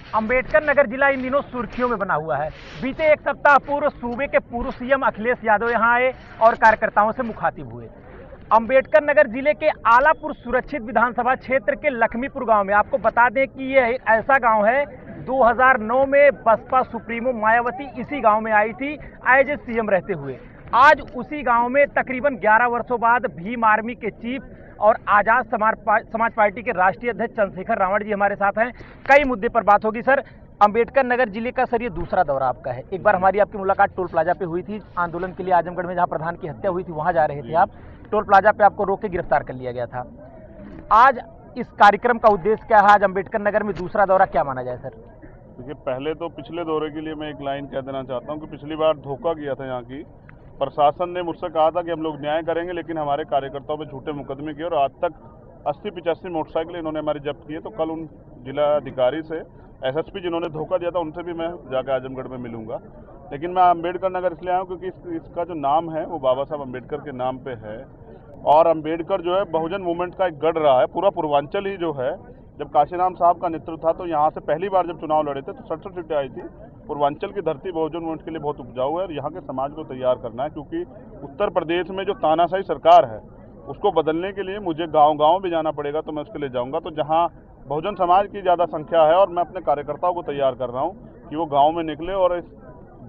अंबेडकर नगर जिला इन दिनों सुर्खियों में बना हुआ है। बीते एक सप्ताह पूर्व सूबे के पूर्व सीएम अखिलेश यादव यहां आए और कार्यकर्ताओं से मुखातिब हुए। अंबेडकर नगर जिले के आलापुर सुरक्षित विधानसभा क्षेत्र के लक्ष्मीपुर गांव में, आपको बता दें कि यह एक ऐसा गांव है, 2009 में बसपा सुप्रीमो मायावती इसी गांव में आई थी एज ए सीएम रहते हुए। आज उसी गांव में तकरीबन 11 वर्षों बाद भीम आर्मी के चीफ और आजाद समाज पार्टी के राष्ट्रीय अध्यक्ष चंद्रशेखर रावण जी हमारे साथ हैं। कई मुद्दे पर बात होगी। सर, अंबेडकर नगर जिले का सर ये दूसरा दौरा आपका है। एक बार हमारी आपकी मुलाकात टोल प्लाजा पे हुई थी आंदोलन के लिए, आजमगढ़ में जहां प्रधान की हत्या हुई थी वहां जा रहे थे आप। टोल प्लाजा पे आपको रोक के गिरफ्तार कर लिया गया था। आज इस कार्यक्रम का उद्देश्य क्या है? आज अंबेडकर नगर में दूसरा दौरा क्या माना जाए सर? देखिए, पहले तो पिछले दौरे के लिए मैं एक लाइन कह देना चाहता हूं कि पिछली बार धोखा किया था। यहाँ की प्रशासन ने मुझसे कहा था कि हम लोग न्याय करेंगे, लेकिन हमारे कार्यकर्ताओं पे झूठे मुकदमे किए और आज तक 80-85 मोटरसाइकिल इन्होंने हमारी जब्त किए। तो कल उन जिला अधिकारी से, एसएसपी जिन्होंने धोखा दिया था, उनसे भी मैं जाकर आजमगढ़ में मिलूंगा। लेकिन मैं अंबेडकर नगर इसलिए आया हूँ क्योंकि इसका जो नाम है वो बाबा साहब अंबेडकर के नाम पे है। और अंबेडकर जो है बहुजन मूवमेंट का एक गढ़ रहा है। पूरा पूर्वांचल ही जो है, जब काशीराम साहब का नेतृत्व था तो यहाँ से पहली बार जब चुनाव लड़े थे तो 67 सीटें आई थी। पूर्वांचल की धरती बहुजन मूवमेंट के लिए बहुत उपजाऊ है और यहाँ के समाज को तैयार करना है, क्योंकि उत्तर प्रदेश में जो तानाशाही सरकार है उसको बदलने के लिए मुझे गांव-गांव भी जाना पड़ेगा। तो मैं उसके लिए जाऊंगा। तो जहां बहुजन समाज की ज़्यादा संख्या है और मैं अपने कार्यकर्ताओं को तैयार कर रहा हूं कि वो गांव में निकले और इस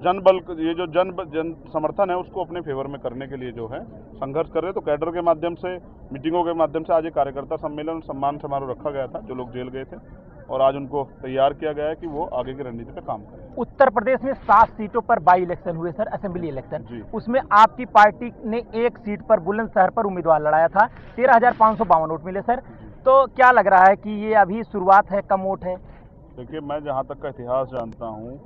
जनबल, ये जो जन समर्थन है उसको अपने फेवर में करने के लिए जो है संघर्ष कर रहे। तो कैडर के माध्यम से, मीटिंगों के माध्यम से आज एक कार्यकर्ता सम्मेलन, सम्मान समारोह रखा गया था। जो लोग जेल गए थे और आज उनको तैयार किया गया है कि वो आगे की रणनीति पे काम करें। उत्तर प्रदेश में 7 सीटों पर बाई इलेक्शन हुए सर, असेंबली इलेक्शन। उसमें आपकी पार्टी ने एक सीट पर बुलंदशहर पर उम्मीदवार लड़ाया था। 13,552 वोट मिले सर। तो क्या लग रहा है कि ये अभी शुरुआत है, कम वोट है? देखिए, मैं जहाँ तक का इतिहास जानता हूँ,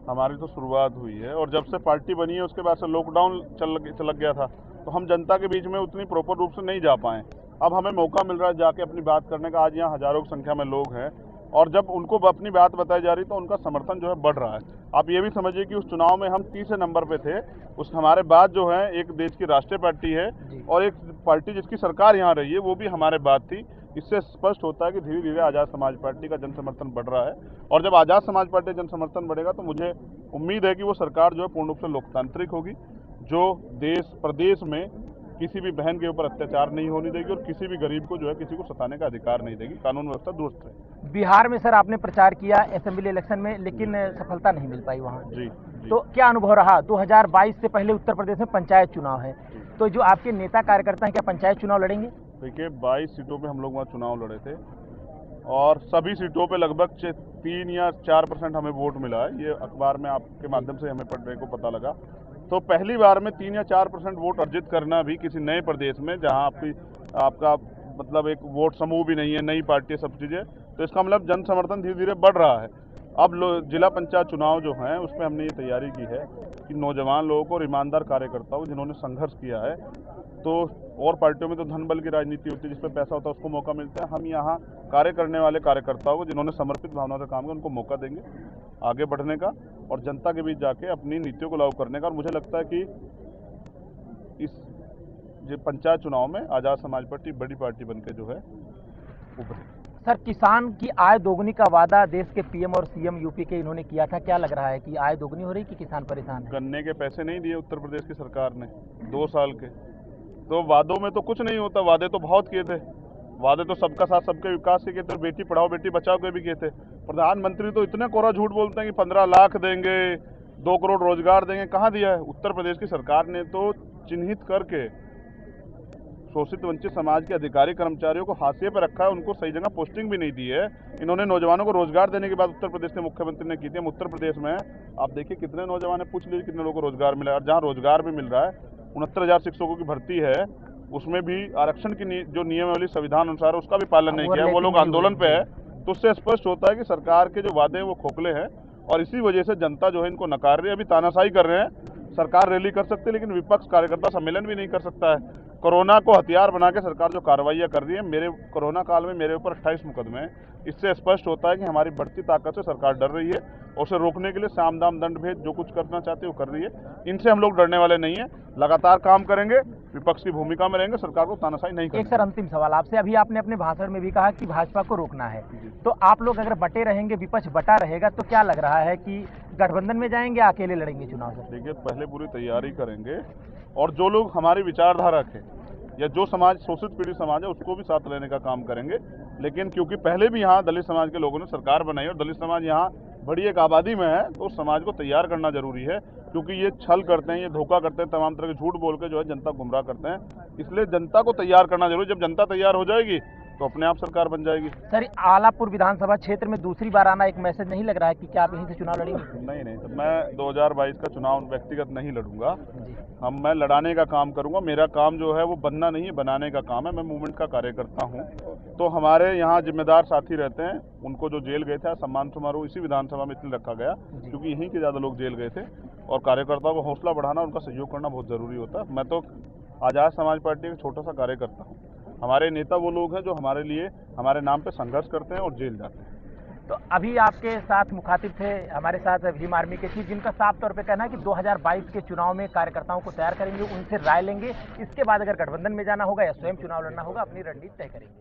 हमारी तो शुरुआत हुई है और जब से पार्टी बनी है उसके बाद से लॉकडाउन चल गया था, तो हम जनता के बीच में उतनी प्रॉपर रूप से नहीं जा पाए। अब हमें मौका मिल रहा है जाके अपनी बात करने का। आज यहाँ हजारों की संख्या में लोग हैं और जब उनको अपनी बात बताई जा रही तो उनका समर्थन जो है बढ़ रहा है। आप ये भी समझिए कि उस चुनाव में हम 30 नंबर पे थे। उस हमारे बाद जो है एक देश की राष्ट्रीय पार्टी है और एक पार्टी जिसकी सरकार यहाँ रही है वो भी हमारे बाद थी। इससे स्पष्ट होता है कि धीरे धीरे आज़ाद समाज पार्टी का जन समर्थन बढ़ रहा है और जब आज़ाद समाज पार्टी जन समर्थन बढ़ेगा तो मुझे उम्मीद है कि वो सरकार जो है पूर्ण रूप से लोकतांत्रिक होगी, जो देश प्रदेश में किसी भी बहन के ऊपर अत्याचार नहीं होने देगी और किसी भी गरीब को जो है किसी को सताने का अधिकार नहीं देगी, कानून व्यवस्था दुरुस्त है। बिहार में सर आपने प्रचार किया असेंबली इलेक्शन में, लेकिन सफलता नहीं मिल पाई वहाँ। जी। तो क्या अनुभव रहा? 2022 से पहले उत्तर प्रदेश में पंचायत चुनाव है, तो जो आपके नेता कार्यकर्ता हैं क्या पंचायत चुनाव लड़ेंगे? देखिए, 22 सीटों पे हम लोग वहाँ चुनाव लड़े थे और सभी सीटों पे लगभग 3 या 4% हमें वोट मिला है। ये अखबार में आपके माध्यम से हमें पढ़ने को पता लगा। तो पहली बार में 3 या 4% वोट अर्जित करना भी किसी नए प्रदेश में, जहाँ आपका मतलब एक वोट समूह भी नहीं है, नई पार्टी, सब चीज़ें, तो इसका मतलब जन समर्थन धीरे धीरे बढ़ रहा है। अब जिला पंचायत चुनाव जो हैं उसमें हमने ये तैयारी की है कि नौजवान लोगों को और ईमानदार कार्यकर्ताओं जिन्होंने संघर्ष किया है, तो और पार्टियों में तो धन बल की राजनीति होती है, जिस पर पैसा होता है उसको मौका मिलता है। हम यहाँ कार्य करने वाले कार्यकर्ताओं को, जिन्होंने समर्पित भावना से काम किया, उनको मौका देंगे आगे बढ़ने का और जनता के बीच जाके अपनी नीतियों को लागू करने का। और मुझे लगता है कि इस पंचायत चुनाव में आज़ाद समाज पार्टी बड़ी पार्टी बनकर जो है उभरे। सर, किसान की आय दोगुनी का वादा देश के पीएम और सीएम यूपी के इन्होंने किया था। क्या लग रहा है कि आय दोगुनी हो रही कि किसान परेशान है? गन्ने के पैसे नहीं दिए उत्तर प्रदेश की सरकार ने 2 साल के, तो वादों में तो कुछ नहीं होता। वादे तो बहुत किए थे, वादे तो सबका साथ सबके विकास के किए थे, बेटी पढ़ाओ बेटी बचाओ के भी किए थे। प्रधानमंत्री तो इतने कोरा झूठ बोलते हैं कि 15 लाख देंगे, 2 करोड़ रोजगार देंगे। कहाँ दिया है? उत्तर प्रदेश की सरकार ने तो चिन्हित करके शोषित वंचित समाज के अधिकारी कर्मचारियों को हाशिए पर रखा है, उनको सही जगह पोस्टिंग भी नहीं दी है। इन्होंने नौजवानों को रोजगार देने की बात उत्तर प्रदेश के मुख्यमंत्री ने की थी। हम उत्तर प्रदेश में आप देखिए कितने नौजवान है, पूछ लीजिए कितने लोगों को रोजगार मिला है। और जहाँ रोजगार भी मिल रहा है, 69,000 शिक्षकों की भर्ती है, उसमें भी आरक्षण की जो नियमावली संविधान अनुसार उसका भी पालन नहीं किया, वो लोग आंदोलन पे है। तो उससे स्पष्ट होता है कि सरकार के जो वादे हैं वो खोखले हैं और इसी वजह से जनता जो है इनको नकार रही है। अभी तानाशाही कर रहे हैं। सरकार रैली कर सकती है लेकिन विपक्ष कार्यकर्ता सम्मेलन भी नहीं कर सकता है। कोरोना को हथियार बना के सरकार जो कार्रवाइयाँ कर रही है, मेरे कोरोना काल में मेरे ऊपर 28 मुकदमे हैं। इससे स्पष्ट होता है कि हमारी बढ़ती ताकत से सरकार डर रही है और उसे रोकने के लिए साम दाम दंड भेद जो कुछ करना चाहती है वो कर रही है। इनसे हम लोग डरने वाले नहीं है, लगातार काम करेंगे, विपक्ष की भूमिका में रहेंगे, सरकार को तानाशाही नहीं करेंगे। एक सर अंतिम सवाल आपसे, अभी आपने अपने भाषण में भी कहा कि भाजपा को रोकना है, तो आप लोग अगर बटे रहेंगे, विपक्ष बटा रहेगा, तो क्या लग रहा है कि गठबंधन में जाएंगे, अकेले लड़ेंगे चुनाव सर? देखिए, पहले पूरी तैयारी करेंगे और जो लोग हमारी विचारधारा रखें या जो समाज शोषित पीड़ित समाज है उसको भी साथ लेने का काम करेंगे। लेकिन क्योंकि पहले भी यहाँ दलित समाज के लोगों ने सरकार बनाई और दलित समाज यहाँ बड़ी एक आबादी में है, तो उस समाज को तैयार करना जरूरी है, क्योंकि ये छल करते हैं, ये धोखा करते हैं, तमाम तरह के झूठ बोल के जो है जनता गुमराह करते हैं। इसलिए जनता को तैयार करना जरूरी है। जब जनता तैयार हो जाएगी तो अपने आप सरकार बन जाएगी। सर, आलापुर विधानसभा क्षेत्र में दूसरी बार आना एक मैसेज नहीं लग रहा है कि क्या आप यहीं से चुनाव लड़ेंगे? नहीं, तो मैं 2022 का चुनाव व्यक्तिगत नहीं लड़ूंगा। मैं लड़ाने का काम करूंगा। मेरा काम जो है वो बनना नहीं है, बनाने का काम है। मैं मूवमेंट का कार्यकर्ता हूं। तो हमारे यहाँ जिम्मेदार साथी रहते हैं, उनको जो जेल गए थे, सम्मान समारोह इसी विधानसभा में इसलिए रखा गया क्योंकि यहीं के ज़्यादा लोग जेल गए थे और कार्यकर्ताओं को हौसला बढ़ाना, उनका सहयोग करना बहुत ज़रूरी होता है। मैं तो आज़ाद समाज पार्टी का छोटा सा कार्यकर्ता हूँ। हमारे नेता वो लोग हैं जो हमारे लिए, हमारे नाम पे संघर्ष करते हैं और जेल जाते हैं। तो अभी आपके साथ मुखातिब थे हमारे साथ भीम आर्मी के चीफ, जिनका साफ तौर पे कहना है कि 2022 के चुनाव में कार्यकर्ताओं को तैयार करेंगे, उनसे राय लेंगे, इसके बाद अगर गठबंधन में जाना होगा या स्वयं चुनाव लड़ना होगा, अपनी रणनीति तय करेंगे।